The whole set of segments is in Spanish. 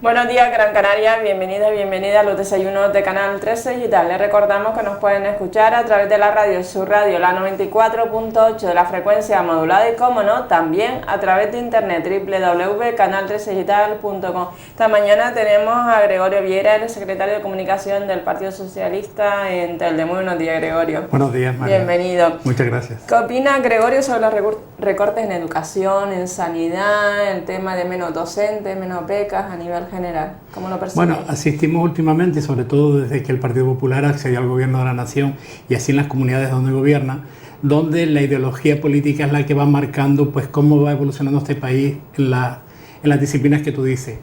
Buenos días, Gran Canaria, bienvenidas y bienvenidas a los desayunos de Canal 13 Digital. Les recordamos que nos pueden escuchar a través de la radio, su radio, la 94.8 de la frecuencia modulada y, como no, también a través de internet, www.canal13digital.com. Esta mañana tenemos a Gregorio Viera, el secretario de Comunicación del Partido Socialista en Telde. Muy buenos días, Gregorio. Buenos días, María. Bienvenido. Muchas gracias. ¿Qué opina, Gregorio, sobre los recortes en educación, en sanidad, el tema de menos docentes, menos becas a nivel general? ¿Cómo lo percibe? Bueno, asistimos últimamente, sobre todo desde que el Partido Popular accedió al gobierno de la nación y así en las comunidades donde gobierna, donde la ideología política es la que va marcando pues cómo va evolucionando este país en las disciplinas que tú dices.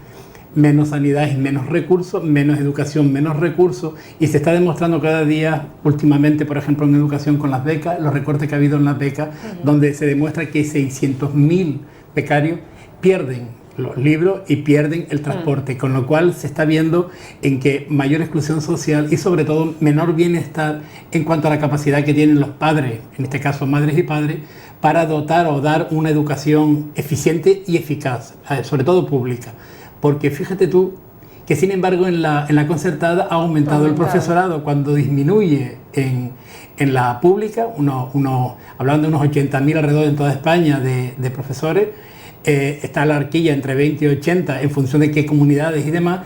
Menos sanidad y menos recursos, menos educación, menos recursos, y se está demostrando cada día últimamente, por ejemplo, en educación con las becas, los recortes que ha habido en las becas, donde se demuestra que 600.000 becarios pierden los libros y pierden el transporte, con lo cual se está viendo en que mayor exclusión social y sobre todo menor bienestar en cuanto a la capacidad que tienen los padres, en este caso madres y padres, para dotar o dar una educación eficiente y eficaz, sobre todo pública. Porque fíjate tú que sin embargo en la concertada ha aumentado el profesorado cuando disminuye en la pública, hablando de unos 80.000 alrededor en toda España de profesores. Está la horquilla entre 20 y 80 en función de qué comunidades y demás,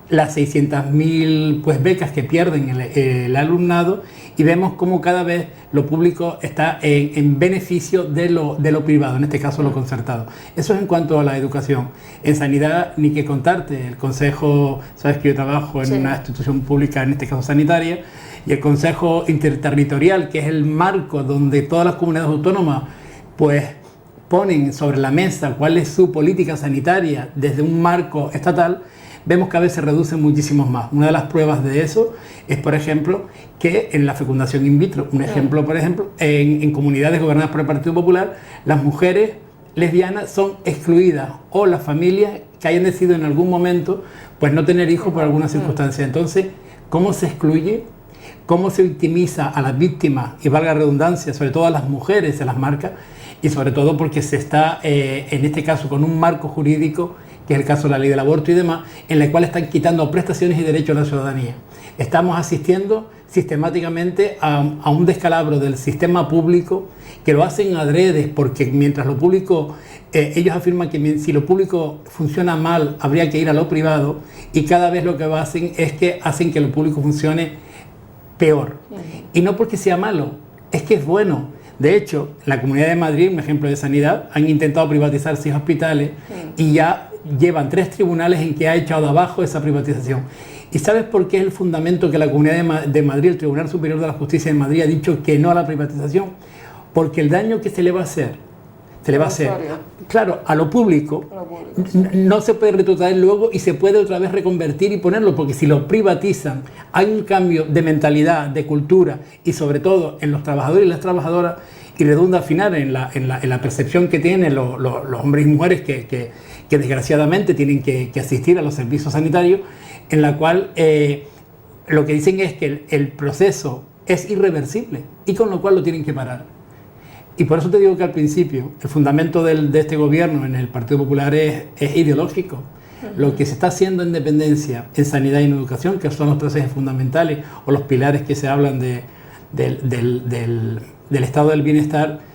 las 600.000 pues, becas que pierden el alumnado, y vemos cómo cada vez lo público está en beneficio de lo privado, en este caso lo concertado. Eso es en cuanto a la educación. En sanidad, ni que contarte, el Consejo, sabes que yo trabajo en una institución pública, en este caso sanitaria, y el Consejo Interterritorial, que es el marco donde todas las comunidades autónomas pues ponen sobre la mesa cuál es su política sanitaria desde un marco estatal, vemos que a veces reducen muchísimos más. Una de las pruebas de eso es, por ejemplo, que en la fecundación in vitro, un ejemplo, por ejemplo, en comunidades gobernadas por el Partido Popular, las mujeres lesbianas son excluidas, o las familias que hayan decidido en algún momento pues no tener hijos por alguna circunstancia. Entonces, ¿cómo se excluye? ¿Cómo se victimiza a las víctimas? Y valga la redundancia, sobre todo a las mujeres se las marca, y sobre todo porque se está, en este caso, con un marco jurídico, que es el caso de la ley del aborto y demás, en la cual están quitando prestaciones y derechos a la ciudadanía. Estamos asistiendo sistemáticamente a un descalabro del sistema público, que lo hacen adredes, porque mientras lo público, ellos afirman que si lo público funciona mal, habría que ir a lo privado, y cada vez lo que hacen es que hacen que lo público funcione peor. Y no porque sea malo, es que es bueno. De hecho, en la Comunidad de Madrid, un ejemplo de sanidad, han intentado privatizar 6 hospitales y ya llevan 3 tribunales en que ha echado abajo esa privatización. ¿Y sabes por qué es el fundamento que la Comunidad de Madrid, el Tribunal Superior de la Justicia de Madrid, ha dicho que no a la privatización? Porque el daño que se le va a hacer, claro, a lo público, no se puede retrotraer luego y se puede otra vez reconvertir y ponerlo, porque si lo privatizan, hay un cambio de mentalidad, de cultura y sobre todo en los trabajadores y las trabajadoras, y redunda al final en la percepción que tienen los hombres y mujeres que desgraciadamente tienen que asistir a los servicios sanitarios, en la cual lo que dicen es que el proceso es irreversible y con lo cual lo tienen que parar. Y por eso te digo que al principio el fundamento de este gobierno en el Partido Popular es ideológico. Lo que se está haciendo en dependencia, en sanidad y en educación, que son los 3 ejes fundamentales o los pilares que se hablan del estado del bienestar,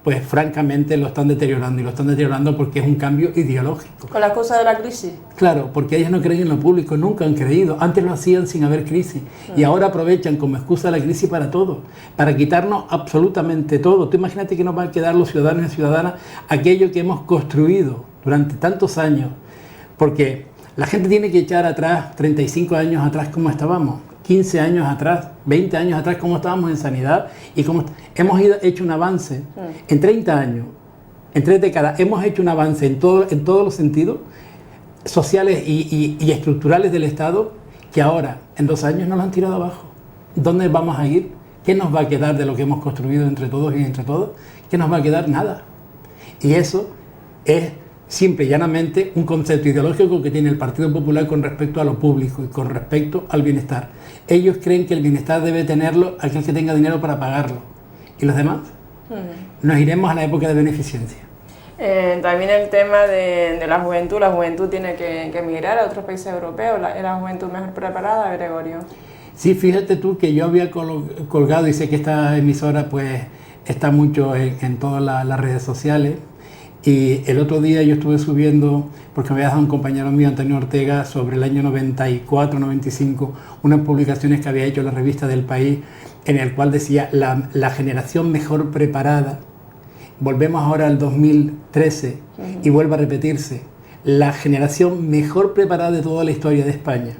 pues francamente lo están deteriorando, y lo están deteriorando porque es un cambio ideológico. ¿Con la excusa de la crisis? Claro, porque ellos no creen en lo público, nunca han creído. Antes lo hacían sin haber crisis y ahora aprovechan como excusa la crisis para todo, para quitarnos absolutamente todo. Tú imagínate que nos va a quedar los ciudadanos y ciudadanas aquello que hemos construido durante tantos años, porque la gente tiene que echar atrás 35 años atrás como estábamos, 15 años atrás, 20 años atrás, cómo estábamos en sanidad y cómo hemos hecho un avance en 30 años, en 3 décadas, hemos hecho un avance en todos los sentidos sociales y estructurales del Estado, que ahora, en 2 años, nos lo han tirado abajo. ¿Dónde vamos a ir? ¿Qué nos va a quedar de lo que hemos construido entre todos y entre todos? ¿Qué nos va a quedar? Nada. Y eso es simple y llanamente un concepto ideológico que tiene el Partido Popular con respecto a lo público y con respecto al bienestar. Ellos creen que el bienestar debe tenerlo aquel que tenga dinero para pagarlo. ¿Y los demás? Nos iremos a la época de beneficencia. También el tema de la juventud tiene que emigrar a otros países europeos, ¿es la juventud mejor preparada, Gregorio? Sí, fíjate tú que yo había colgado y sé que esta emisora pues está mucho en todas las redes sociales, y el otro día yo estuve subiendo, porque me había dejado un compañero mío, Antonio Ortega, sobre el año 94, 95, unas publicaciones que había hecho la revista del País, en el cual decía la generación mejor preparada. Volvemos ahora al 2013 y vuelve a repetirse, la generación mejor preparada de toda la historia de España,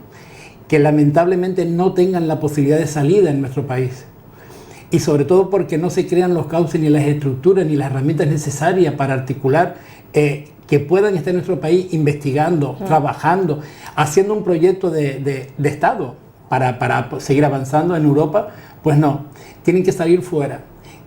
que lamentablemente no tengan la posibilidad de salida en nuestro país. Y sobre todo porque no se crean los cauces, ni las estructuras, ni las herramientas necesarias para articular que puedan estar en nuestro país investigando, trabajando, haciendo un proyecto de Estado para seguir avanzando en Europa. Pues no, tienen que salir fuera.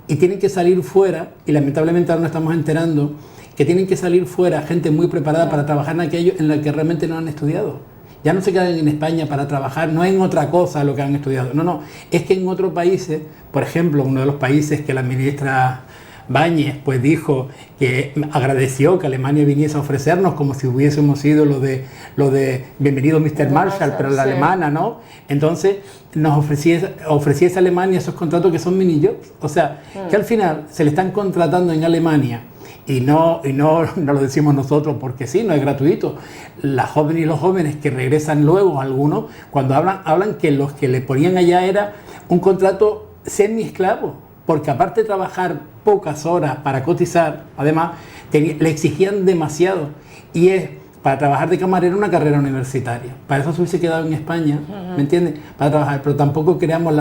Y tienen que salir fuera, y lamentablemente ahora nos estamos enterando, que tienen que salir fuera gente muy preparada para trabajar en aquello en lo que realmente no han estudiado. Ya no se quedan en España para trabajar, no en otra cosa lo que han estudiado. No, es que en otros países, por ejemplo, uno de los países que la ministra Báñez pues dijo que agradeció que Alemania viniese a ofrecernos, como si hubiésemos sido lo de bienvenido Mr. Marshall, pero la alemana, ¿no? Entonces nos ofreciese a Alemania esos contratos que son mini jobs. O sea, que al final se le están contratando en Alemania. Y no lo decimos nosotros porque sí, no es gratuito. Las jóvenes y los jóvenes que regresan luego, algunos, cuando hablan que los que le ponían allá era un contrato semi-esclavo, porque aparte de trabajar pocas horas para cotizar, además le exigían demasiado. Y es para trabajar de camarero una carrera universitaria. Para eso se hubiese quedado en España, ¿me entiendes? Para trabajar, pero tampoco creamos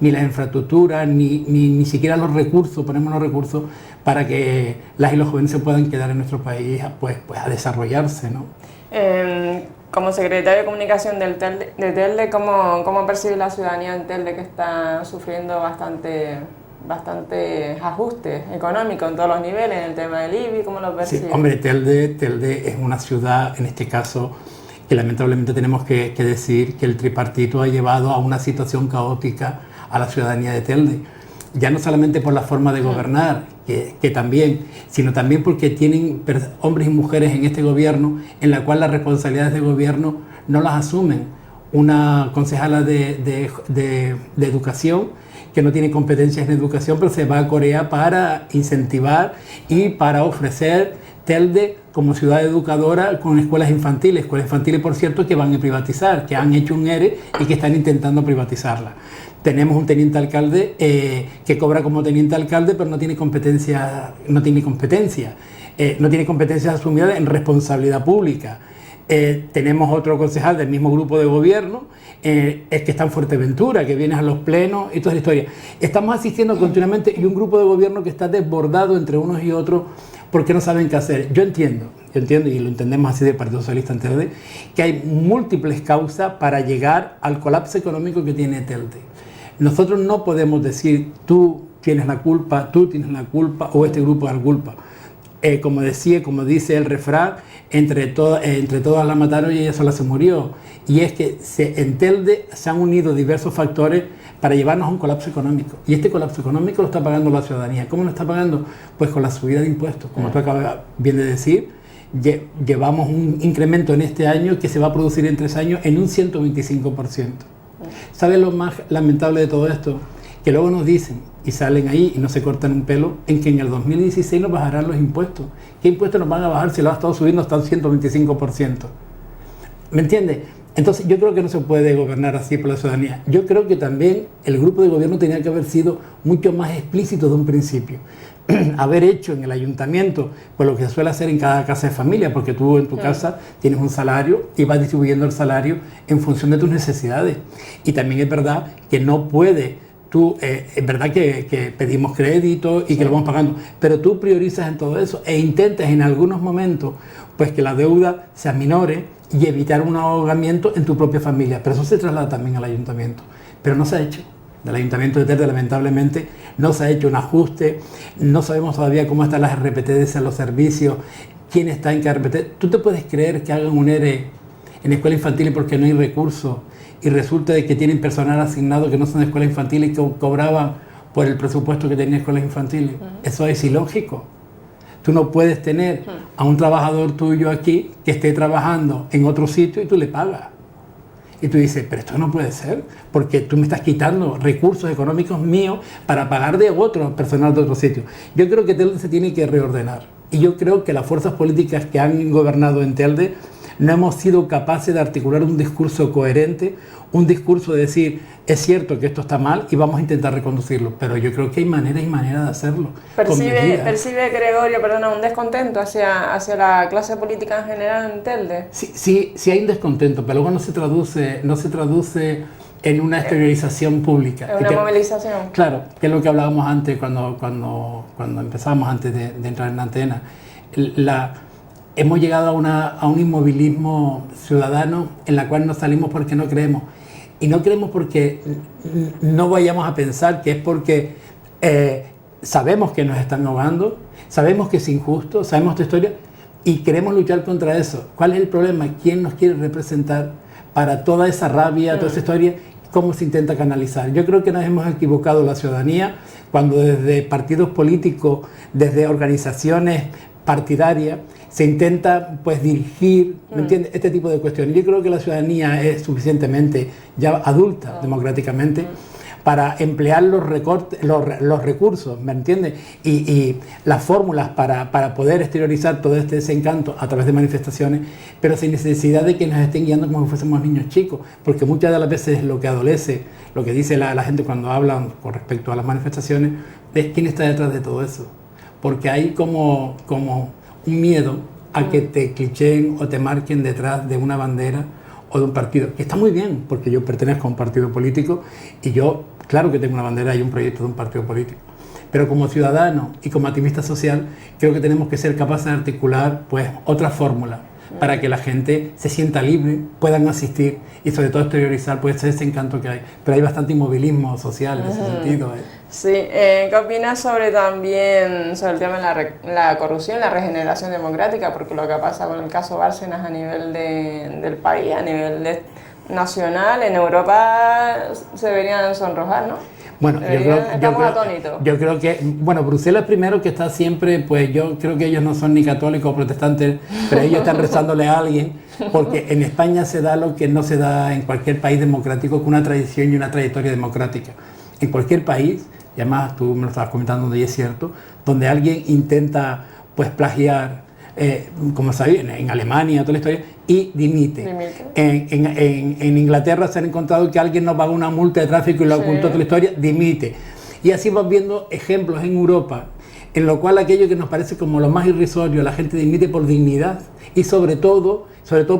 ni las infraestructuras, ni siquiera los recursos, ponemos los recursos para que las y los jóvenes se puedan quedar en nuestro país pues a desarrollarse, ¿no? Como secretario de comunicación de Telde, ¿cómo percibe la ciudadanía en Telde, que está sufriendo bastantes ajustes económicos en todos los niveles, en el tema del IBI? ¿Cómo lo percibe? Sí, hombre, Telde es una ciudad, en este caso, que lamentablemente tenemos que decir que el tripartito ha llevado a una situación caótica a la ciudadanía de Telde. Ya no solamente por la forma de gobernar, que también, sino también porque tienen hombres y mujeres en este gobierno en la cual las responsabilidades de gobierno no las asumen. Una concejala de educación que no tiene competencias en educación, pero se va a Corea para incentivar y para ofrecer Telde como ciudad educadora con escuelas infantiles, por cierto, que van a privatizar, que han hecho un ERE y que están intentando privatizarla. Tenemos un teniente alcalde que cobra como teniente alcalde, pero no tiene competencias asumidas en responsabilidad pública. Tenemos otro concejal del mismo grupo de gobierno, es que está en Fuerteventura, que viene a los plenos y toda la historia. Estamos asistiendo continuamente y un grupo de gobierno que está desbordado entre unos y otros porque no saben qué hacer. Yo entiendo y lo entendemos así del Partido Socialista en Telde, que hay múltiples causas para llegar al colapso económico que tiene Telde. Nosotros no podemos decir tú tienes la culpa o este grupo es la culpa. Como dice el refrán, entre todas la mataron y ella sola se murió. Y es que en Telde se han unido diversos factores para llevarnos a un colapso económico. Y este colapso económico lo está pagando la ciudadanía. ¿Cómo lo está pagando? Pues con la subida de impuestos. Como tú acabas bien de decir, llevamos un incremento en este año que se va a producir en 3 años en un 125%. ¿Sabes lo más lamentable de todo esto? Que luego nos dicen, y salen ahí y no se cortan un pelo, en que en el 2016 nos bajarán los impuestos. ¿Qué impuestos nos van a bajar si lo ha estado subiendo hasta un 125%? ¿Me entiendes? Entonces yo creo que no se puede gobernar así por la ciudadanía. Yo creo que también el grupo de gobierno tenía que haber sido mucho más explícito de un principio. Haber hecho en el ayuntamiento pues lo que se suele hacer en cada casa de familia, porque tú en tu casa tienes un salario y vas distribuyendo el salario en función de tus necesidades. Y también es verdad que no puede es verdad que pedimos crédito y que lo vamos pagando, pero tú priorizas en todo eso e intentas en algunos momentos pues que la deuda se aminore y evitar un ahogamiento en tu propia familia, pero eso se traslada también al ayuntamiento, pero no se ha hecho. Del Ayuntamiento de Telde lamentablemente no se ha hecho un ajuste, no sabemos todavía cómo están las RPT de los servicios, quién está en qué RPT. ¿Tú te puedes creer que hagan un ERE en escuela infantil porque no hay recursos y resulta de que tienen personal asignado que no son de escuela infantil y que cobraban por el presupuesto que tenía escuelas infantiles? Eso es ilógico. Tú no puedes tener a un trabajador tuyo aquí que esté trabajando en otro sitio y tú le pagas. Y tú dices, pero esto no puede ser, porque tú me estás quitando recursos económicos míos para pagar de otro personal de otro sitio. Yo creo que Telde se tiene que reordenar. Y yo creo que las fuerzas políticas que han gobernado en Telde no hemos sido capaces de articular un discurso coherente, un discurso de decir, es cierto que esto está mal y vamos a intentar reconducirlo, pero yo creo que hay manera y manera de hacerlo. ¿Percibe Gregorio, un descontento hacia la clase política en general en Telde? Sí hay un descontto, pero luego no se traduce en una exteriorización pública. ¿En una movilización? Claro, que es lo que hablábamos antes cuando empezamos, antes de entrar en la antena. Hemos llegado a un inmovilismo ciudadano en la cual no salimos porque no creemos. Y no creemos porque no vayamos a pensar que es porque sabemos que nos están ahogando, sabemos que es injusto, sabemos esta historia y queremos luchar contra eso. ¿Cuál es el problema? ¿Quién nos quiere representar para toda esa rabia, toda esa historia? ¿Cómo se intenta canalizar? Yo creo que nos hemos equivocado la ciudadanía cuando desde partidos políticos, desde organizaciones partidarias, se intenta pues dirigir, ¿me entiendes?, este tipo de cuestiones. Yo creo que la ciudadanía es suficientemente ya adulta democráticamente para emplear los recursos, ¿me entiendes?, y las fórmulas para poder exteriorizar todo este desencanto a través de manifestaciones, pero sin necesidad de que nos estén guiando como si fuésemos niños chicos, porque muchas de las veces lo que adolece, lo que dice la gente cuando hablan con respecto a las manifestaciones, es quién está detrás de todo eso. Porque hay como un miedo a que te clicheen o te marquen detrás de una bandera o de un partido, que está muy bien, porque yo pertenezco a un partido político y yo, claro que tengo una bandera y un proyecto de un partido político, pero como ciudadano y como activista social, creo que tenemos que ser capaces de articular pues otra fórmula para que la gente se sienta libre, puedan asistir y sobre todo exteriorizar pues ese encanto que hay. Pero hay bastante inmovilismo social en ese sentido. Sí, ¿qué opinas sobre el tema de la corrupción, la regeneración democrática? Porque lo que pasa con el caso Bárcenas a nivel del país, a nivel nacional, en Europa se deberían sonrojar, ¿no? Bueno, yo creo que, bueno, Bruselas primero que está siempre, pues yo creo que ellos no son ni católicos o protestantes, pero ellos están rezándole a alguien, porque en España se da lo que no se da en cualquier país democrático, con una tradición y una trayectoria democrática. En cualquier país, y además tú me lo estabas comentando y es cierto, donde alguien intenta pues plagiar, como sabéis, en Alemania, toda la historia, y dimite. En Inglaterra se han encontrado que alguien no pagó una multa de tráfico y lo ocultó, toda la historia, dimite. Y así vas viendo ejemplos en Europa, en lo cual aquello que nos parece como lo más irrisorio, la gente dimite por dignidad y sobre todo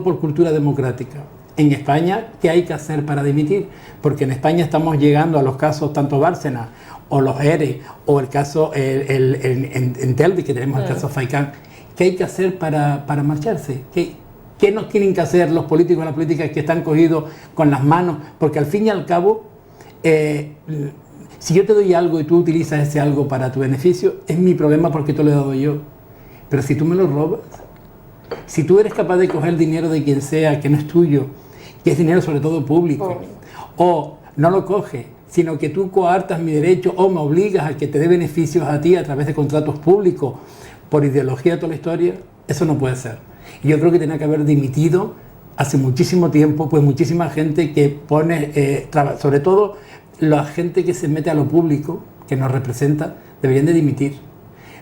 por cultura democrática. En España, ¿qué hay que hacer para dimitir? Porque en España estamos llegando a los casos tanto Bárcenas o los ERE o el caso en Telde, que tenemos el caso Faicán. ¿Qué hay que hacer para marcharse? ¿Qué nos tienen que hacer los políticos y las políticas que están cogidos con las manos? Porque al fin y al cabo, si yo te doy algo y tú utilizas ese algo para tu beneficio, es mi problema porque te lo he dado yo. Pero si tú me lo robas, si tú eres capaz de coger dinero de quien sea que no es tuyo, que es dinero sobre todo público, o no lo coges, sino que tú coartas mi derecho o me obligas a que te dé beneficios a ti a través de contratos públicos, por ideología de toda la historia, eso no puede ser. Y yo creo que tenía que haber dimitido hace muchísimo tiempo, pues muchísima gente que pone, sobre todo la gente que se mete a lo público, que nos representa, deberían de dimitir.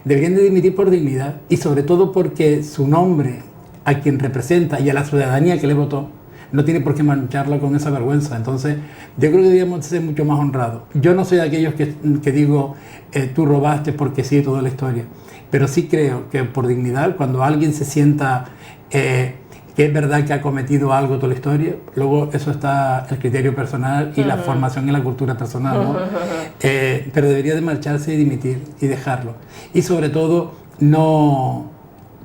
Deberían de dimitir por dignidad y sobre todo porque su nombre, a quien representa y a la ciudadanía que le votó, no tiene por qué mancharla con esa vergüenza. Entonces, yo creo que deberíamos ser mucho más honrados. Yo no soy de aquellos que digo, tú robaste porque sí, toda la historia. Pero sí creo que por dignidad, cuando alguien se sienta que es verdad que ha cometido algo toda la historia, luego eso está el criterio personal y la formación y la cultura personal, ¿no? Pero debería de marcharse y dimitir y dejarlo. Y sobre todo, no...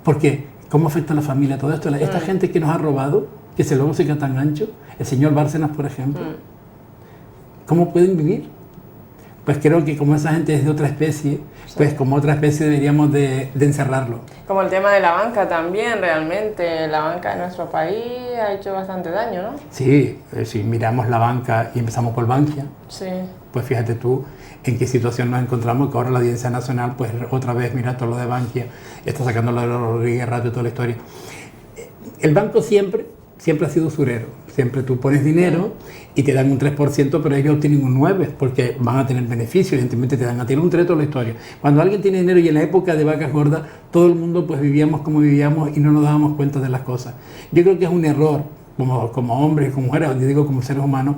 Porque, ¿cómo afecta a la familia todo esto? Esta gente que nos ha robado, que ese lobo se queda tan ancho, el señor Bárcenas, por ejemplo, ¿cómo pueden vivir? pues creo que como esa gente es de otra especie, pues como otra especie deberíamos de encerrarlo. Como el tema de la banca también, realmente, la banca de nuestro país ha hecho bastante daño, ¿no? Sí, si miramos la banca y empezamos por Bankia, sí, pues fíjate tú en qué situación nos encontramos, que ahora la Audiencia Nacional, pues otra vez, mira todo lo de Bankia, está sacando lo de Rodríguez Rato y toda la historia. El banco siempre ha sido usurero. Siempre tú pones dinero y te dan un 3%, pero ellos obtienen un 9% porque van a tener beneficios, evidentemente te dan a ti un 3% toda la historia. Cuando alguien tiene dinero, y en la época de vacas gordas, todo el mundo pues vivíamos como vivíamos y no nos dábamos cuenta de las cosas. Yo creo que es un error, como hombres y como mujeres, yo digo como seres humanos,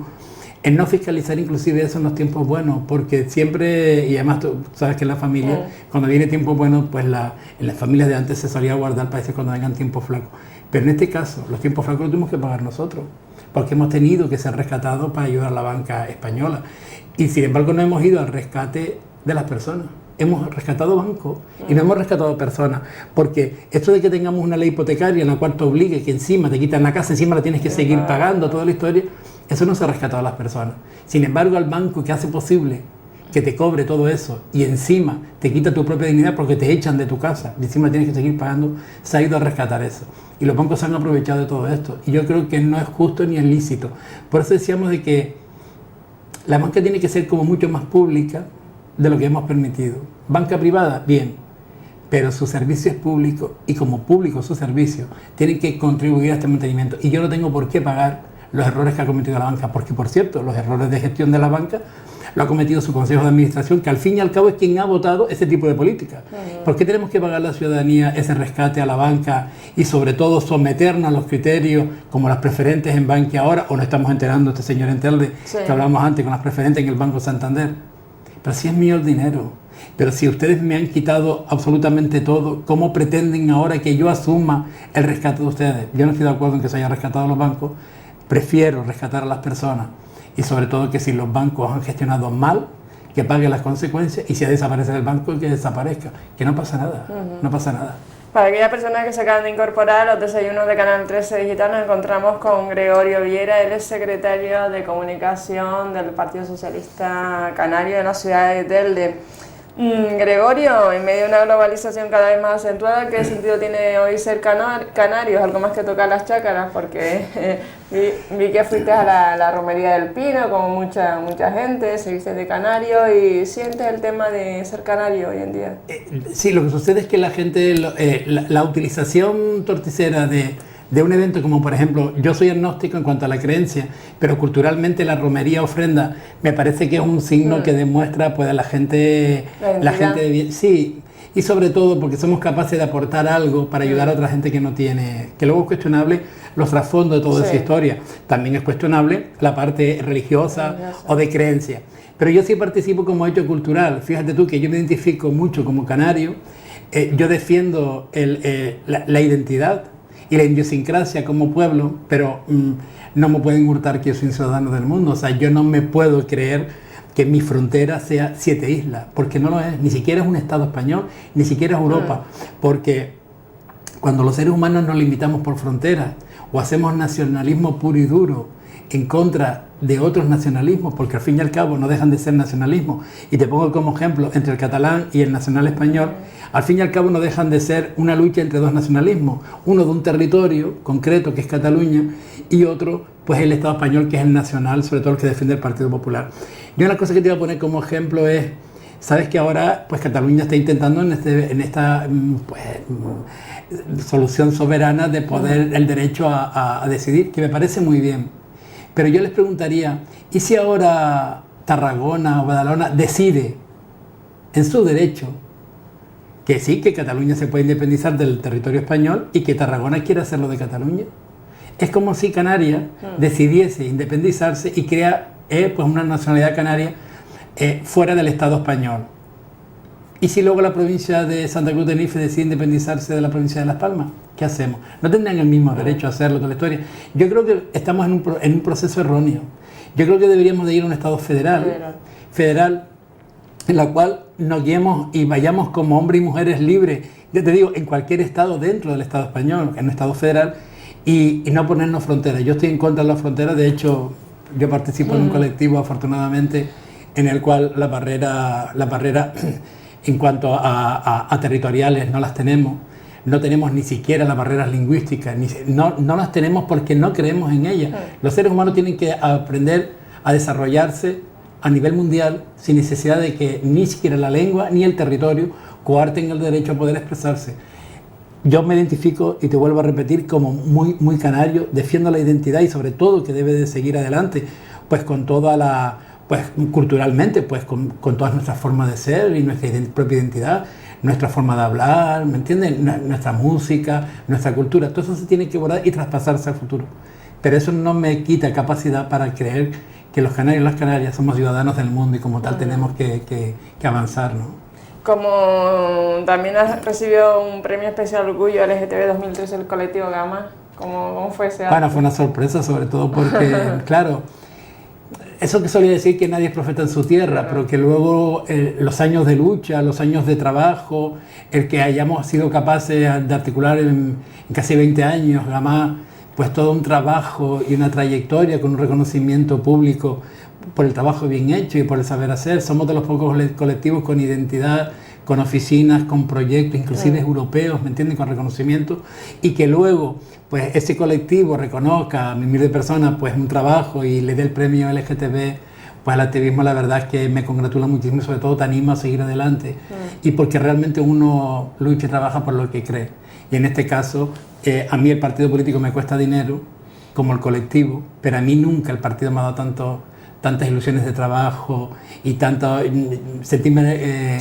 en no fiscalizar inclusive eso en los tiempos buenos, porque siempre, y además tú sabes que en la familia, cuando viene tiempo bueno, pues en las familias de antes se solía guardar para decir cuando vengan tiempos flacos. Pero en este caso, los tiempos flacos los tuvimos que pagar nosotros, porque hemos tenido que ser rescatados para ayudar a la banca española. Y sin embargo no hemos ido al rescate de las personas. Hemos rescatado bancos y no hemos rescatado personas, porque esto de que tengamos una ley hipotecaria en la cual te obligue que encima te quitan la casa, encima la tienes que seguir pagando, toda la historia, eso no se ha rescatado a las personas. Sin embargo, al banco que hace posible que te cobre todo eso y encima te quita tu propia dignidad porque te echan de tu casa y encima tienes que seguir pagando, se ha ido a rescatar eso. Y los bancos se han aprovechado de todo esto. Y yo creo que no es justo ni es lícito. Por eso decíamos de que la banca tiene que ser como mucho más pública de lo que hemos permitido. Banca privada, bien, pero su servicio es público y como público su servicio tienen que contribuir a este mantenimiento. Y yo no tengo por qué pagar los errores que ha cometido la banca, porque por cierto, los errores de gestión de la banca lo ha cometido su Consejo de Administración, que al fin y al cabo es quien ha votado ese tipo de política. ¿Por qué tenemos que pagar la ciudadanía ese rescate a la banca y sobre todo someternos a los criterios como las preferentes en Bankia ahora, o nos estamos enterando, este señor Entelde, que hablamos antes con las preferentes en el Banco Santander? Pero si es mío el dinero, pero si ustedes me han quitado absolutamente todo, ¿cómo pretenden ahora que yo asuma el rescate de ustedes? Yo no estoy de acuerdo en que se hayan rescatado los bancos, prefiero rescatar a las personas. Y sobre todo que si los bancos han gestionado mal, que paguen las consecuencias, y si ha desaparecido el banco, que desaparezca, que no pasa nada, no pasa nada. Para aquellas personas que se acaban de incorporar a los desayunos de Canal 13 Digital, nos encontramos con Gregorio Viera, él es secretario de Comunicación del Partido Socialista Canario de la ciudad de Telde. Gregorio, en medio de una globalización cada vez más acentuada, ¿qué sentido tiene hoy ser canario? Algo más que tocar las chácaras, porque vi que fuiste a la romería del Pino, como mucha gente, se dice de canario, y sientes el tema de ser canario hoy en día. Sí, lo que sucede es que la gente, la utilización torticera de un evento como por ejemplo, yo soy agnóstico en cuanto a la creencia, pero culturalmente la romería ofrenda me parece que es un signo que demuestra pues a la gente de bien, sí, y sobre todo porque somos capaces de aportar algo para ayudar a otra gente que no tiene, que luego es cuestionable los trasfondos de toda esa historia, también es cuestionable la parte religiosa o de creencia, pero yo sí participo como hecho cultural. Fíjate tú que yo me identifico mucho como canario, yo defiendo la identidad y la idiosincrasia como pueblo, pero no me pueden hurtar que yo soy un ciudadano del mundo. O sea, yo no me puedo creer que mi frontera sea 7 islas, porque no lo es, ni siquiera es un Estado español, ni siquiera es Europa, porque cuando los seres humanos nos limitamos por fronteras o hacemos nacionalismo puro y duro en contra de otros nacionalismos, porque al fin y al cabo no dejan de ser nacionalismo, y te pongo como ejemplo entre el catalán y el nacional español, al fin y al cabo no dejan de ser una lucha entre dos nacionalismos, uno de un territorio concreto que es Cataluña y otro pues el Estado español que es el nacional, sobre todo el que defiende el Partido Popular. Yo una cosa que te voy a poner como ejemplo es, sabes que ahora pues Cataluña está intentando en esta solución soberana de poder el derecho a decidir, que me parece muy bien. Pero yo les preguntaría, ¿y si ahora Tarragona o Badalona decide en su derecho que sí, que Cataluña se puede independizar del territorio español y que Tarragona quiere hacerlo de Cataluña? Es como si Canarias decidiese independizarse y crea pues una nacionalidad canaria fuera del Estado español. ¿Y si luego la provincia de Santa Cruz de Tenerife decide independizarse de la provincia de Las Palmas? ¿Qué hacemos? No tendrían el mismo derecho a hacerlo, toda la historia. Yo creo que estamos en un proceso erróneo. Yo creo que deberíamos de ir a un Estado federal en la cual nos guiemos y vayamos como hombres y mujeres libres, ya te digo, en cualquier estado dentro del Estado español, en un Estado federal, y no ponernos fronteras. Yo estoy en contra de las fronteras, de hecho, yo participo en un colectivo, afortunadamente, en el cual la barrera en cuanto a territoriales no las tenemos. No tenemos ni siquiera las barreras lingüísticas, no las tenemos porque no creemos en ellas. Los seres humanos tienen que aprender a desarrollarse a nivel mundial sin necesidad de que ni siquiera la lengua ni el territorio coarten el derecho a poder expresarse. Yo me identifico, y te vuelvo a repetir, como muy canario, defiendo la identidad y sobre todo que debe de seguir adelante, pues con toda la, pues culturalmente, pues con todas nuestras formas de ser y nuestra propia identidad, nuestra forma de hablar, ¿me entiendes? Nuestra música, nuestra cultura, todo eso se tiene que borrar y traspasarse al futuro. Pero eso no me quita capacidad para creer que los canarios y las canarias somos ciudadanos del mundo y como tal tenemos que avanzar, ¿no? Como también has recibido un premio especial Orgullo LGTB 2013 del colectivo Gama, ¿cómo fue ese acto? Bueno, fue una sorpresa, sobre todo porque, claro, eso que solía decir que nadie es profeta en su tierra, pero que luego los años de lucha, los años de trabajo, el que hayamos sido capaces de articular en casi 20 años, Gama, pues todo un trabajo y una trayectoria con un reconocimiento público por el trabajo bien hecho y por el saber hacer. Somos de los pocos colectivos con identidad, con oficinas, con proyectos, inclusive europeos, ¿me entienden?, con reconocimiento, y que luego pues ese colectivo reconozca a miles de personas pues un trabajo y le dé el premio LGTB pues al activismo. La verdad es que me congratula muchísimo y sobre todo te anima a seguir adelante y porque realmente uno lucha y trabaja por lo que cree. Y en este caso a mí el partido político me cuesta dinero como el colectivo, pero a mí nunca el partido me ha dado tantas ilusiones de trabajo y tanto sentirme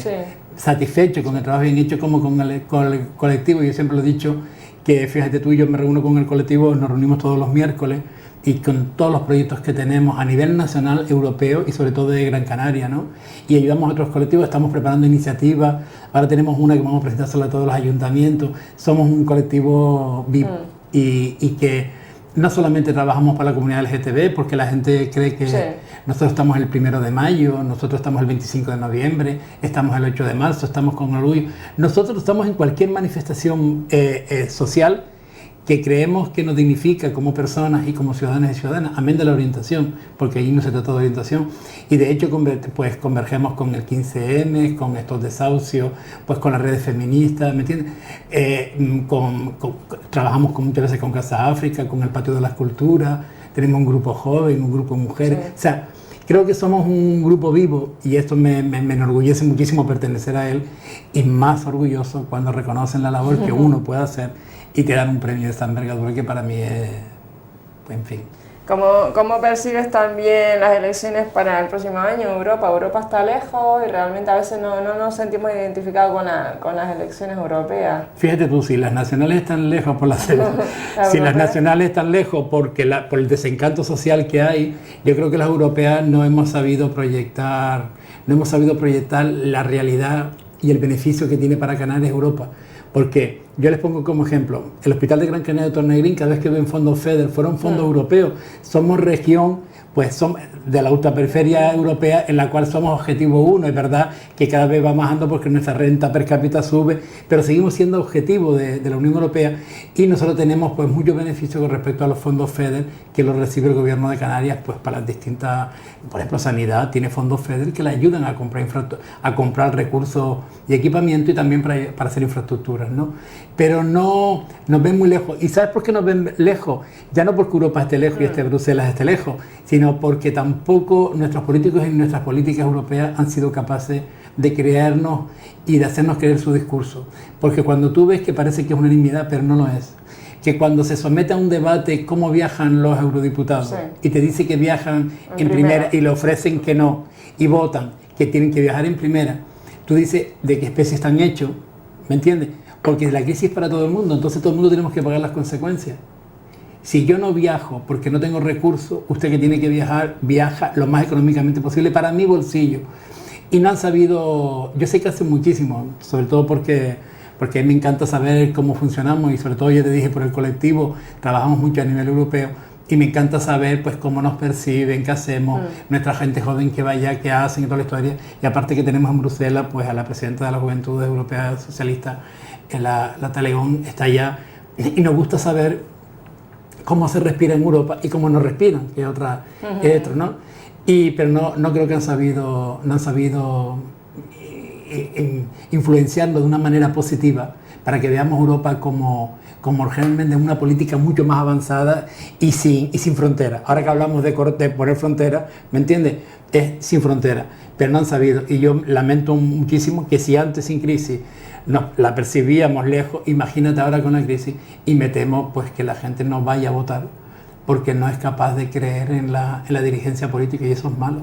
satisfecho con el trabajo bien hecho como con el colectivo. Yo siempre lo he dicho que, fíjate tú, yo me reúno con el colectivo, nos reunimos todos los miércoles y con todos los proyectos que tenemos a nivel nacional, europeo y sobre todo de Gran Canaria, ¿no? Y ayudamos a otros colectivos, estamos preparando iniciativas, ahora tenemos una que vamos a presentársela a todos los ayuntamientos. Somos un colectivo VIP y que no solamente trabajamos para la comunidad LGTB, porque la gente cree que nosotros estamos el 1 de mayo, nosotros estamos el 25 de noviembre, estamos el 8 de marzo, estamos con orgullo. Nosotros estamos en cualquier manifestación social que creemos que nos dignifica como personas y como ciudadanos y ciudadanas, amén de la orientación, porque ahí no se trata de orientación. Y de hecho pues convergemos con el 15M, con estos desahucios, pues con las redes feministas, ¿me entiendes? Trabajamos muchas veces con Casa África, con el Patio de las Culturas, tenemos un grupo joven, un grupo de mujeres, o sea, creo que somos un grupo vivo y esto me enorgullece muchísimo pertenecer a él, y más orgulloso cuando reconocen la labor que uno puede hacer y te dan un premio de esta envergadura que para mí es, en fin. ¿Cómo percibes también las elecciones para el próximo año en Europa? Europa está lejos y realmente a veces no nos sentimos identificados con las elecciones europeas. Fíjate tú, si las nacionales están lejos por si las nacionales están lejos por el desencanto social que hay, yo creo que las europeas no hemos sabido proyectar la realidad y el beneficio que tiene para Canarias Europa. Porque yo les pongo como ejemplo, el Hospital de Gran Canaria de Tornegrín, cada vez que ven fondos FEDER, fueron fondos europeos. Somos región, pues somos de la ultraperiferia europea en la cual somos objetivo 1. Es verdad que cada vez va bajando porque nuestra renta per cápita sube, pero seguimos siendo objetivo de la Unión Europea y nosotros tenemos pues muchos beneficios con respecto a los fondos FEDER que los recibe el gobierno de Canarias pues para las distintas, por ejemplo, sanidad tiene fondos FEDER que le ayudan a comprar recursos y equipamiento y también para hacer infraestructuras, ¿no? Pero no nos ven muy lejos. ¿Y sabes por qué nos ven lejos? Ya no porque Europa esté lejos y Bruselas esté lejos, sino porque tampoco nuestros políticos y nuestras políticas europeas han sido capaces de creernos y de hacernos creer su discurso. Porque cuando tú ves que parece que es una nimiedad, pero no lo es, que cuando se somete a un debate cómo viajan los eurodiputados y te dice que viajan en primera y le ofrecen que no y votan que tienen que viajar en primera, tú dices de qué especie están hechos, ¿me entiendes? Porque la crisis es para todo el mundo, entonces todo el mundo tenemos que pagar las consecuencias. Si yo no viajo porque no tengo recursos, usted que tiene que viajar, viaja lo más económicamente posible para mi bolsillo. Y no han sabido, yo sé que hacen muchísimo, sobre todo porque a mí me encanta saber cómo funcionamos y sobre todo, ya te dije, por el colectivo, trabajamos mucho a nivel europeo y me encanta saber pues cómo nos perciben, qué hacemos, nuestra gente joven que vaya, qué hacen y toda la historia. Y aparte que tenemos en Bruselas pues a la presidenta de la Juventud Europea Socialista, la Talegón, está allá y nos gusta saber cómo se respira en Europa y cómo no respiran, que es otra, es otro, ¿no? Pero no creo que han sabido influenciarlo de una manera positiva para que veamos Europa como realmente una política mucho más avanzada y sin fronteras. Ahora que hablamos de poner fronteras, ¿me entiendes? Es sin fronteras, pero no han sabido. Y yo lamento muchísimo que si antes sin crisis la percibíamos lejos, imagínate ahora con la crisis, y me temo pues que la gente no vaya a votar porque no es capaz de creer en la dirigencia política, y eso es malo.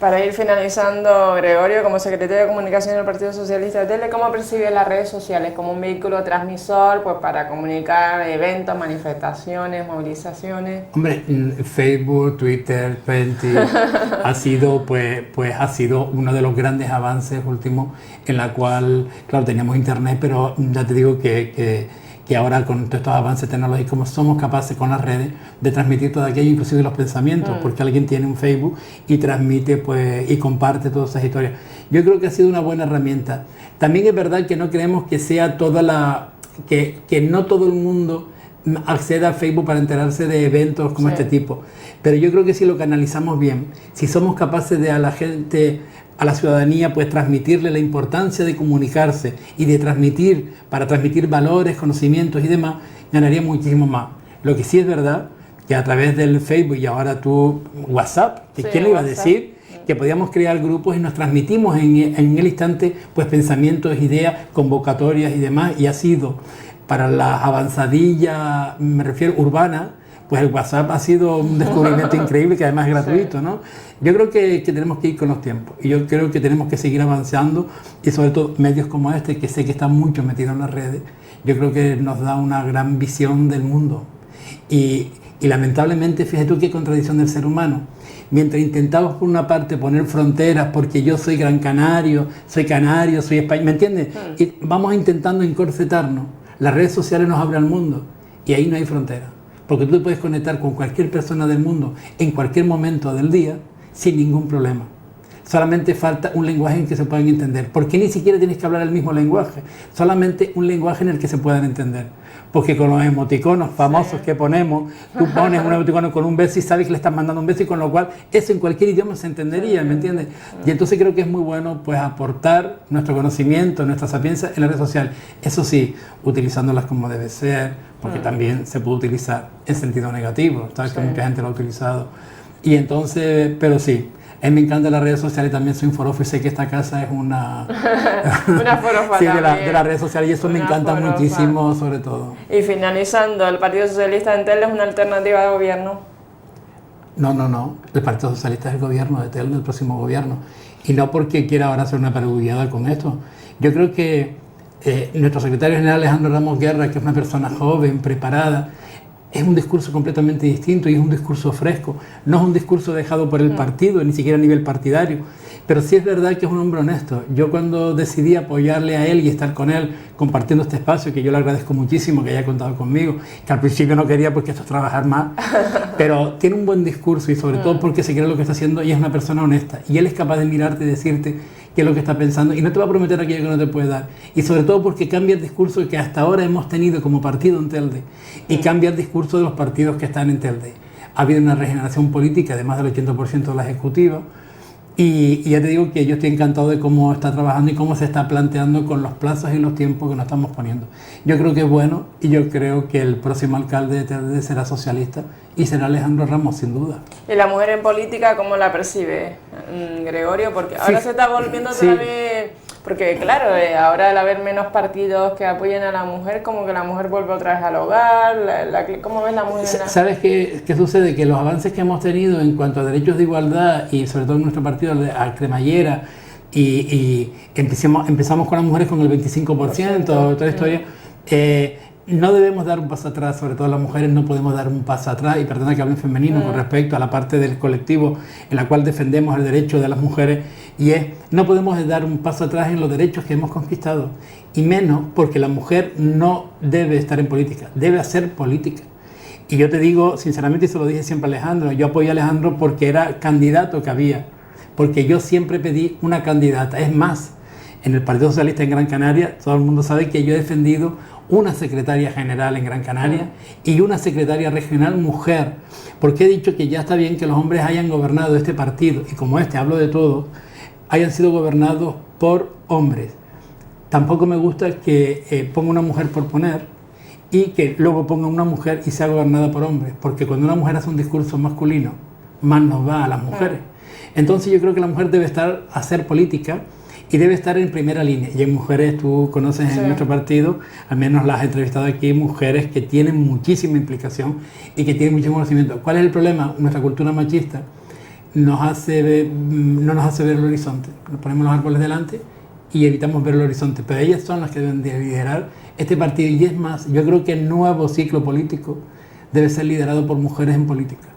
Para ir finalizando, Gregorio, como secretario de Comunicación del Partido Socialista de Telde, ¿cómo percibe las redes sociales como un vehículo transmisor pues, para comunicar eventos, manifestaciones, movilizaciones? Hombre, Facebook, Twitter, ha sido ha sido uno de los grandes avances últimos, en la cual, claro, teníamos internet, pero ya te digo que ahora con todos estos avances tecnológicos somos capaces con las redes de transmitir todo aquello, inclusive los pensamientos, porque alguien tiene un Facebook y transmite pues, y comparte todas esas historias. Yo creo que ha sido una buena herramienta. También es verdad que no creemos que sea que no todo el mundo acceda a Facebook para enterarse de eventos como este tipo, pero yo creo que si lo canalizamos bien, si somos capaces de a la gente, a la ciudadanía, pues transmitirle la importancia de comunicarse y de para transmitir valores, conocimientos y demás, ganaría muchísimo más. Lo que sí es verdad que a través del Facebook y ahora WhatsApp, que quién le iba a decir que podíamos crear grupos y nos transmitimos en el instante pues pensamientos, ideas, convocatorias y demás, y ha sido para la avanzadilla, me refiero urbana, pues el WhatsApp ha sido un descubrimiento increíble, que además es gratuito, ¿no? Yo creo que tenemos que ir con los tiempos, y yo creo que tenemos que seguir avanzando, y sobre todo medios como este, que sé que están mucho metidos en las redes, yo creo que nos da una gran visión del mundo. Y lamentablemente, fíjate tú qué contradicción del ser humano. Mientras intentamos por una parte poner fronteras, porque yo soy gran canario, soy español, ¿me entiendes? Y vamos intentando encorsetarnos. Las redes sociales nos abren al mundo, y ahí no hay frontera. Porque tú te puedes conectar con cualquier persona del mundo en cualquier momento del día sin ningún problema. Solamente falta un lenguaje en que se puedan entender. ¿Por qué ni siquiera tienes que hablar el mismo lenguaje? Solamente un lenguaje en el que se puedan entender. Porque con los emoticonos famosos que ponemos, tú pones un emoticono con un beso y sabes que le estás mandando un beso, y con lo cual eso en cualquier idioma se entendería, ¿me entiendes? Y entonces creo que es muy bueno pues aportar nuestro conocimiento, nuestra sapiencia en la red social. Eso sí, utilizándolas como debe ser, porque también se puede utilizar en sentido negativo, sabes que mucha gente lo ha utilizado. Y entonces, pero sí, a mí me encantan las redes sociales, también soy un forofo y sé que esta casa es una forofa sí, de las redes sociales, y eso me encanta muchísimo, sobre todo. Y finalizando, ¿el Partido Socialista en Telde es una alternativa de gobierno? No, el Partido Socialista es el gobierno de Telde, el próximo gobierno, y no porque quiera ahora hacer una peruviada con esto. Yo creo que nuestro secretario general Alejandro Ramos Guerra, que es una persona joven, preparada, es un discurso completamente distinto, y es un discurso fresco, no es un discurso dejado por el partido, ni siquiera a nivel partidario, pero sí es verdad que es un hombre honesto. Yo cuando decidí apoyarle a él y estar con él compartiendo este espacio, que yo le agradezco muchísimo que haya contado conmigo, que al principio no quería porque esto es trabajar más, pero tiene un buen discurso, y sobre todo porque se cree lo que está haciendo, y es una persona honesta, y él es capaz de mirarte y decirte qué es lo que está pensando, y no te va a prometer aquello que no te puede dar, y sobre todo porque cambia el discurso que hasta ahora hemos tenido como partido en Telde, y cambia el discurso de los partidos que están en Telde. Ha habido una regeneración política de más del 80% de la ejecutiva, y ya te digo que yo estoy encantado de cómo está trabajando y cómo se está planteando con los plazos y los tiempos que nos estamos poniendo. Yo creo que es bueno, y yo creo que el próximo alcalde de Telde será socialista, y será Alejandro Ramos, sin duda. ¿Y la mujer en política cómo la percibe, Gregorio? Porque ahora se está volviendo otra vez... Porque claro, ahora al haber menos partidos que apoyen a la mujer, como que la mujer vuelve otra vez al hogar. ¿Cómo ves la mujer? ¿Sabes qué sucede? Que los avances que hemos tenido en cuanto a derechos de igualdad, y sobre todo en nuestro partido, a cremallera, y empezamos con las mujeres con el 25%, toda la historia, no debemos dar un paso atrás, sobre todo las mujeres no podemos dar un paso atrás, y perdona que hable en femenino con respecto a la parte del colectivo en la cual defendemos el derecho de las mujeres, y no podemos dar un paso atrás en los derechos que hemos conquistado, y menos porque la mujer no debe estar en política, debe hacer política. Y yo te digo sinceramente, y se lo dije siempre a Alejandro, yo apoyé a Alejandro porque era candidato que había, porque yo siempre pedí una candidata. Es más, en el Partido Socialista en Gran Canaria, todo el mundo sabe que yo he defendido una secretaria general en Gran Canaria y una secretaria regional mujer, porque he dicho que ya está bien que los hombres hayan gobernado este partido, y como hablo de todo, hayan sido gobernados por hombres. Tampoco me gusta que ponga una mujer por poner y que luego ponga una mujer y sea gobernada por hombres, porque cuando una mujer hace un discurso masculino, más nos va a las mujeres. Entonces yo creo que la mujer debe hacer política y debe estar en primera línea. Y hay mujeres, tú conoces en nuestro partido, al menos las has entrevistado aquí, mujeres que tienen muchísima implicación y que tienen mucho conocimiento. ¿Cuál es el problema? Nuestra cultura machista no nos hace ver el horizonte. Nos ponemos los árboles delante y evitamos ver el horizonte. Pero ellas son las que deben de liderar este partido. Y es más, yo creo que el nuevo ciclo político debe ser liderado por mujeres en política.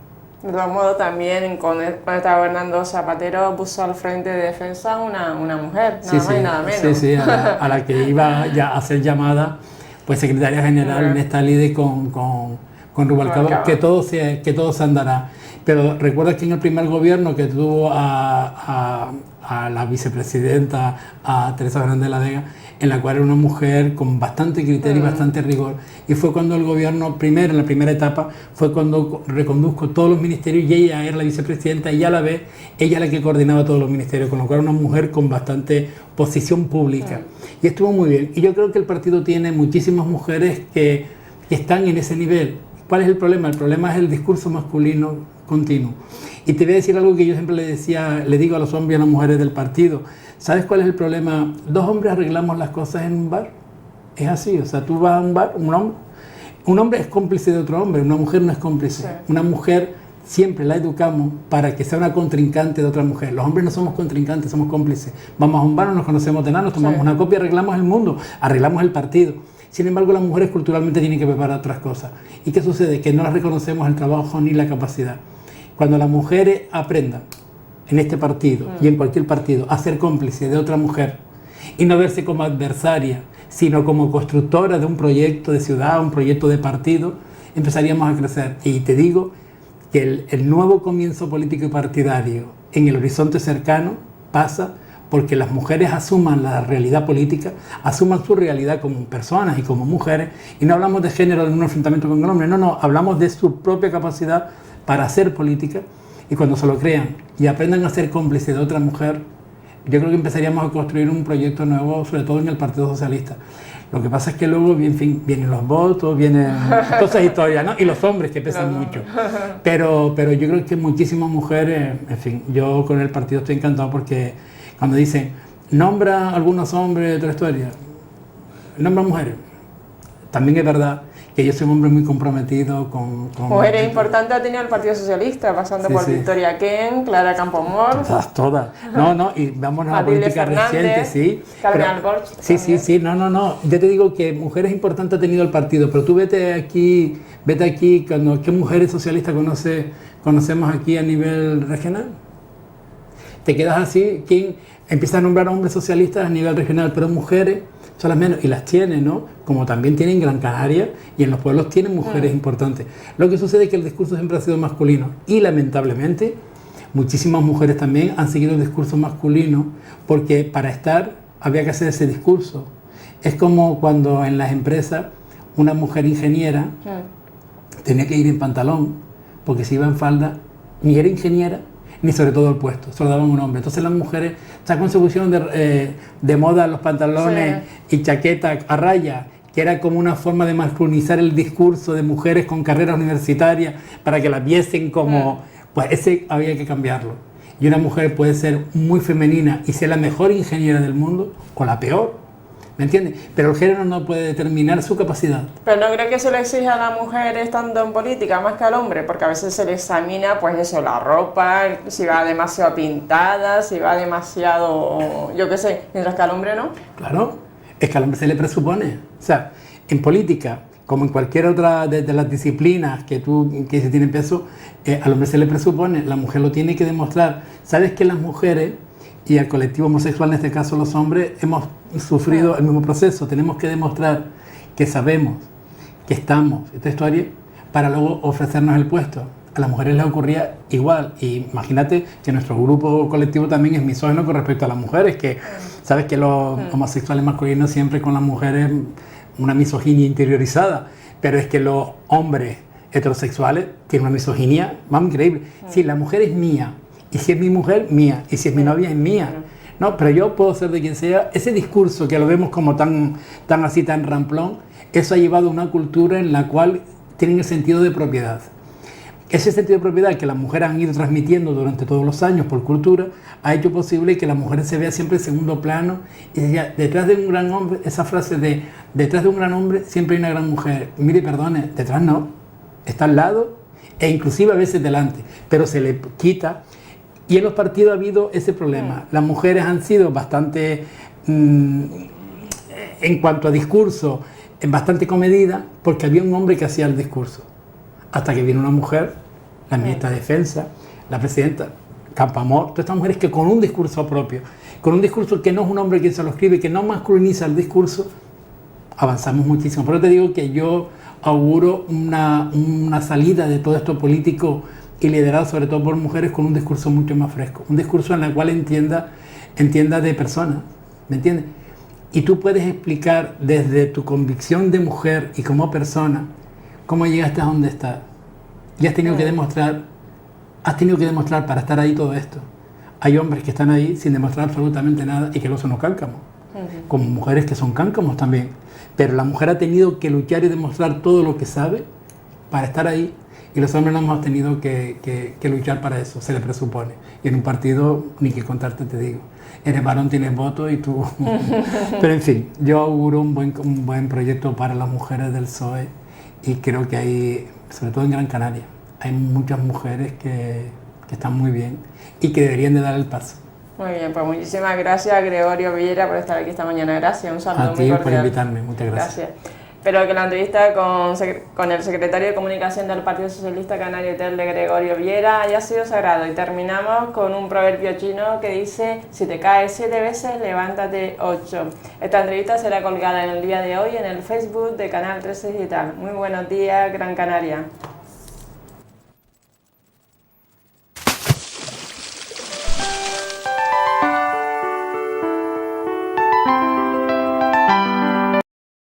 De todos modos, también cuando estaba gobernando Zapatero puso al frente de defensa una mujer, nada más y nada menos. Sí, a la que iba ya a ser llamada pues secretaria general en esta líder con Rubalcaba, que todo se andará. Pero recuerda que en el primer gobierno que tuvo a la vicepresidenta, a Teresa Fernández de la Vega, en la cual era una mujer con bastante criterio y bastante rigor, y fue cuando el gobierno, en la primera etapa, fue cuando reconduzco todos los ministerios y ella era la vicepresidenta y a la vez ella la que coordinaba todos los ministerios, con lo cual era una mujer con bastante posición pública. Y estuvo muy bien. Y yo creo que el partido tiene muchísimas mujeres que están en ese nivel. ¿Cuál es el problema? El problema es el discurso masculino continuo. Y te voy a decir algo que yo siempre le digo a los hombres y a las mujeres del partido. ¿Sabes cuál es el problema? Dos hombres arreglamos las cosas en un bar. Es así, o sea, tú vas a un bar, un hombre es cómplice de otro hombre, una mujer no es cómplice. Sí. Una mujer siempre la educamos para que sea una contrincante de otra mujer. Los hombres no somos contrincantes, somos cómplices. Vamos a un bar, no nos conocemos de nada, nos tomamos una copa y arreglamos el mundo, arreglamos el partido. Sin embargo, las mujeres culturalmente tienen que preparar otras cosas. ¿Y qué sucede? Que no las reconocemos el trabajo ni la capacidad. Cuando las mujeres aprendan en este partido y en cualquier partido a ser cómplice de otra mujer y no verse como adversaria, sino como constructora de un proyecto de ciudad, un proyecto de partido, empezaríamos a crecer. Y te digo que el nuevo comienzo político y partidario en el horizonte cercano pasa porque las mujeres asuman la realidad política, asuman su realidad como personas y como mujeres, y no hablamos de género en un enfrentamiento con el hombre, no, hablamos de su propia capacidad para hacer política, y cuando se lo crean y aprendan a ser cómplices de otra mujer, yo creo que empezaríamos a construir un proyecto nuevo, sobre todo en el Partido Socialista. Lo que pasa es que luego, en fin, vienen los votos, vienen todas esas historias, ¿no? Y los hombres que pesan mucho. Pero yo creo que muchísimas mujeres, en fin, yo con el partido estoy encantado porque cuando dicen, nombra algunos hombres de otra historia, nombra mujeres. También es verdad que yo soy un hombre muy comprometido con mujeres importantes ha tenido el Partido Socialista, pasando por Victoria Kent, Clara Campoamor. Todas. No, y vamos a la política reciente, sí. Carmen Alborch. Sí, no. Yo te digo que mujeres importantes ha tenido el partido, pero tú vete aquí, ¿qué mujeres socialistas conocemos aquí a nivel regional? Te quedas así, ¿quién empieza a nombrar hombres socialistas a nivel regional, pero mujeres son las menos? Y las tiene, ¿no? Como también tienen en Gran Canaria y en los pueblos tienen mujeres importantes. Lo que sucede es que el discurso siempre ha sido masculino y lamentablemente muchísimas mujeres también han seguido el discurso masculino porque para estar había que hacer ese discurso. Es como cuando en las empresas una mujer ingeniera tenía que ir en pantalón porque si iba en falda ni era ingeniera ni sobre todo el puesto, se lo daban un hombre. Entonces las mujeres se pusieron de moda los pantalones y chaquetas a raya, que era como una forma de masculinizar el discurso de mujeres con carreras universitarias para que las viesen como... Pues ese había que cambiarlo. Y una mujer puede ser muy femenina y ser la mejor ingeniera del mundo o la peor. ¿Me entiendes? Pero el género no puede determinar su capacidad. Pero no creo que se le exija a la mujer estando en política más que al hombre, porque a veces se le examina, pues eso, la ropa, si va demasiado pintada, si va demasiado, yo qué sé, mientras que al hombre no. Claro, es que al hombre se le presupone. O sea, en política, como en cualquier otra de las disciplinas que se tienen peso, al hombre se le presupone, la mujer lo tiene que demostrar. ¿Sabes que las mujeres y el colectivo homosexual, en este caso los hombres, hemos sufrido el mismo proceso? Tenemos que demostrar que sabemos, que estamos, esta historia, para luego ofrecernos el puesto. a las mujeres les ocurría igual. Y imagínate que nuestro grupo colectivo también es misógino con respecto a las mujeres, que sabes que los homosexuales masculinos siempre con las mujeres una misoginia interiorizada, pero es que los hombres heterosexuales tienen una misoginia, vamos, increíble. Si la mujer es mía, y si es mi mujer, mía, y si es mi novia, es mía. No, pero yo puedo ser de quien sea. Ese discurso que lo vemos como tan así, tan ramplón, eso ha llevado a una cultura en la cual tienen el sentido de propiedad. Ese sentido de propiedad que las mujeres han ido transmitiendo durante todos los años por cultura, ha hecho posible que la mujer se vea siempre en segundo plano. Y decía, detrás de un gran hombre, esa frase de detrás de un gran hombre siempre hay una gran mujer. Mire, perdone, detrás no, está al lado e inclusive a veces delante, pero se le quita. Y en los partidos ha habido ese problema. Las mujeres han sido bastante, en cuanto a discurso, bastante comedidas, porque había un hombre que hacía el discurso. Hasta que vino una mujer, la ministra de Defensa, la presidenta Campoamor, todas estas mujeres que con un discurso propio, con un discurso que no es un hombre quien se lo escribe, que no masculiniza el discurso, avanzamos muchísimo. Pero te digo que yo auguro una salida de todo esto político y liderado sobre todo por mujeres con un discurso mucho más fresco, un discurso en el cual entienda de personas, ¿me entiendes? Y tú puedes explicar desde tu convicción de mujer y como persona cómo llegaste a donde estás. Y has tenido que demostrar para estar ahí todo esto. Hay hombres que están ahí sin demostrar absolutamente nada y que no son los cáncamos, como mujeres que son cáncamos también. Pero la mujer ha tenido que luchar y demostrar todo lo que sabe para estar ahí. Y los hombres no hemos tenido que luchar para eso, se le presupone. Y en un partido, ni que contarte te digo. Eres varón, tienes voto y tú... Pero en fin, yo auguro un buen proyecto para las mujeres del PSOE y creo que hay, sobre todo en Gran Canaria, hay muchas mujeres que están muy bien y que deberían de dar el paso. Muy bien, pues muchísimas gracias Gregorio Villera por estar aquí esta mañana. Gracias, un saludo muy cordial. A ti por invitarme, muchas gracias. Espero que la entrevista con el secretario de Comunicación del Partido Socialista Canario de Gregorio Villera haya sido sagrado. Y terminamos con un proverbio chino que dice: si te caes 7 veces, levántate 8. Esta entrevista será colgada en el día de hoy en el Facebook de Canal 13 Digital. Muy buenos días, Gran Canaria.